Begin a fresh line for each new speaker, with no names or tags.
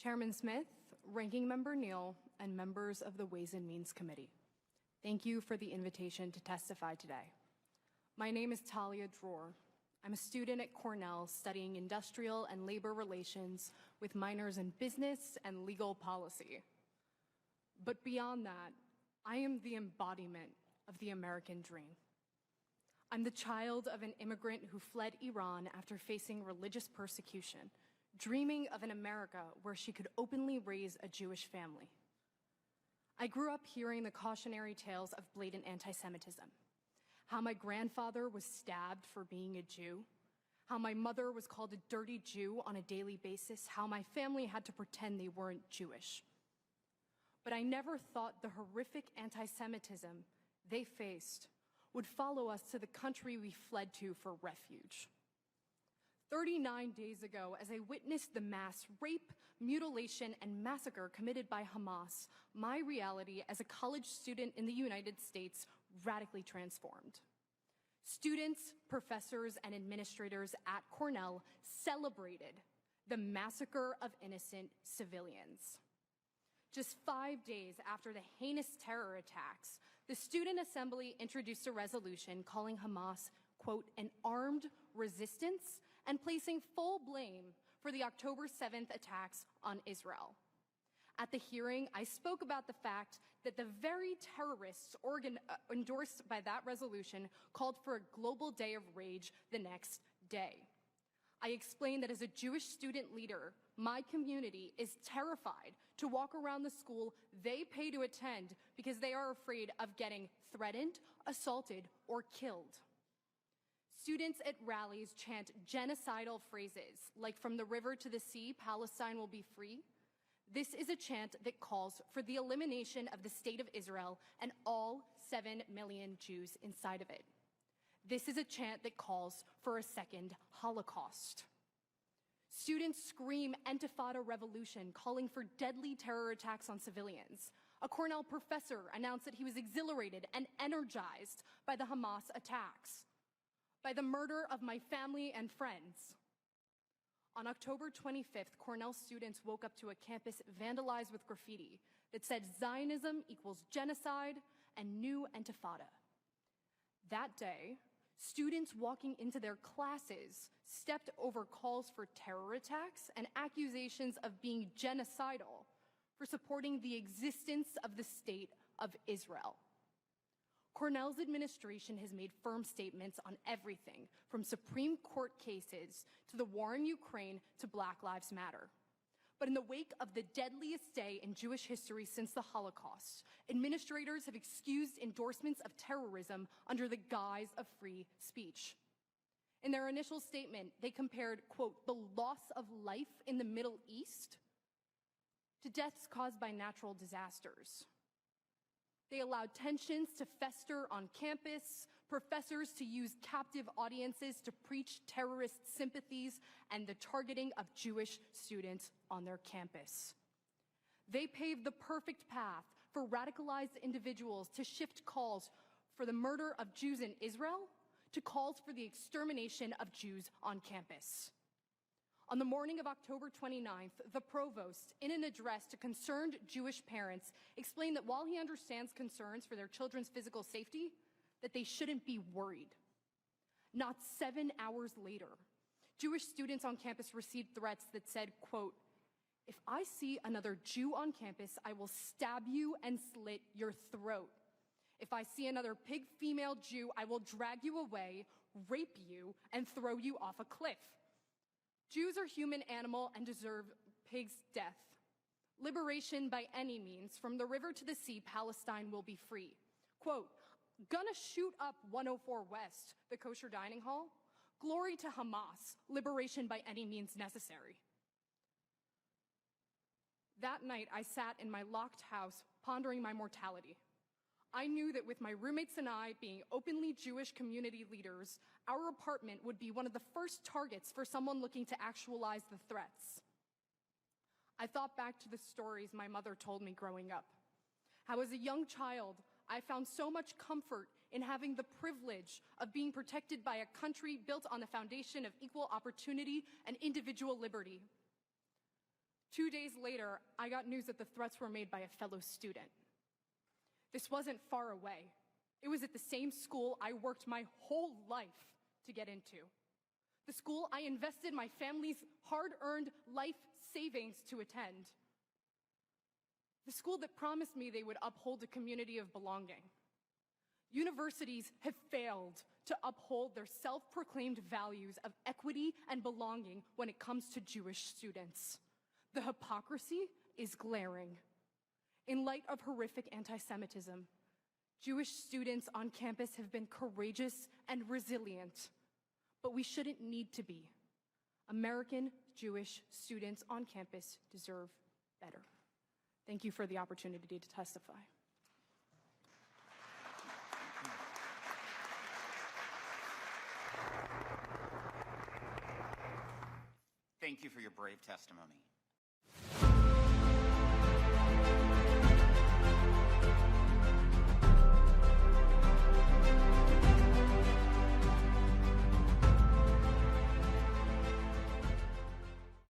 Chairman Smith, Ranking Member Neal, and members of the Ways and Means Committee, thank you for the invitation to testify today. My name is Talia Dror. I'm a student at Cornell studying industrial and labor relations with minors in business and legal policy. But beyond that, I am the embodiment of the American dream. I'm the child of an immigrant who fled Iran after facing religious persecution, dreaming of an America where she could openly raise a Jewish family. I grew up hearing the cautionary tales of blatant anti-Semitism, how my grandfather was stabbed for being a Jew, how my mother was called a dirty Jew on a daily basis, how my family had to pretend they weren't Jewish. But I never thought the horrific anti-Semitism they faced would follow us to the country we fled to for refuge. 39 days ago, as I witnessed the mass rape, mutilation, and massacre committed by Hamas, my reality as a college student in the United States radically transformed. Students, professors, and administrators at Cornell celebrated the massacre of innocent civilians. Just 5 days after the heinous terror attacks, the Student Assembly introduced a resolution calling Hamas, quote, an armed resistance and placing full blame for the October 7th attacks on Israel. At the hearing, I spoke about the fact that the very terrorists endorsed by that resolution called for a global day of rage the next day. I explained that as a Jewish student leader, my community is terrified to walk around the school they pay to attend because they are afraid of getting threatened, assaulted, or killed. Students at rallies chant genocidal phrases like "from the river to the sea, Palestine will be free." This is a chant that calls for the elimination of the state of Israel and all 7 million Jews inside of it. This is a chant that calls for a second Holocaust. Students scream Intifada revolution, calling for deadly terror attacks on civilians. A Cornell professor announced that he was exhilarated and energized by the Hamas attacks, by the murder of my family and friends. On October 25th, Cornell students woke up to a campus vandalized with graffiti that said Zionism equals genocide and new Intifada. That day, students walking into their classes stepped over calls for terror attacks and accusations of being genocidal for supporting the existence of the state of Israel. Cornell's administration has made firm statements on everything from Supreme Court cases to the war in Ukraine to Black Lives Matter. But in the wake of the deadliest day in Jewish history since the Holocaust, administrators have excused endorsements of terrorism under the guise of free speech. In their initial statement, they compared, quote, the loss of life in the Middle East to deaths caused by natural disasters. They allowed tensions to fester on campus, professors to use captive audiences to preach terrorist sympathies, and the targeting of Jewish students on their campus. They paved the perfect path for radicalized individuals to shift calls for the murder of Jews in Israel to calls for the extermination of Jews on campus. On the morning of October 29th, the provost, in an address to concerned Jewish parents, explained that while he understands concerns for their children's physical safety, that they shouldn't be worried. Not 7 hours later, Jewish students on campus received threats that said, quote, if I see another Jew on campus, I will stab you and slit your throat. If I see another pig female Jew, I will drag you away, rape you, and throw you off a cliff. Jews are human animal and deserve pig's death. Liberation by any means, from the river to the sea, Palestine will be free. Quote, gonna shoot up 104 West, the kosher dining hall. Glory to Hamas, liberation by any means necessary. That night, I sat in my locked house, pondering my mortality. I knew that with my roommates and I being openly Jewish community leaders, our apartment would be one of the first targets for someone looking to actualize the threats. I thought back to the stories my mother told me growing up. How as a young child, I found so much comfort in having the privilege of being protected by a country built on the foundation of equal opportunity and individual liberty. 2 days later, I got news that the threats were made by a fellow student. This wasn't far away. It was at the same school I worked my whole life to get into. The school I invested my family's hard-earned life savings to attend. The school that promised me they would uphold a community of belonging. Universities have failed to uphold their self-proclaimed values of equity and belonging when it comes to Jewish students. The hypocrisy is glaring. In light of horrific anti-Semitism, Jewish students on campus have been courageous and resilient, but we shouldn't need to be. American Jewish students on campus deserve better. Thank you for the opportunity to testify.
Thank you for your brave testimony.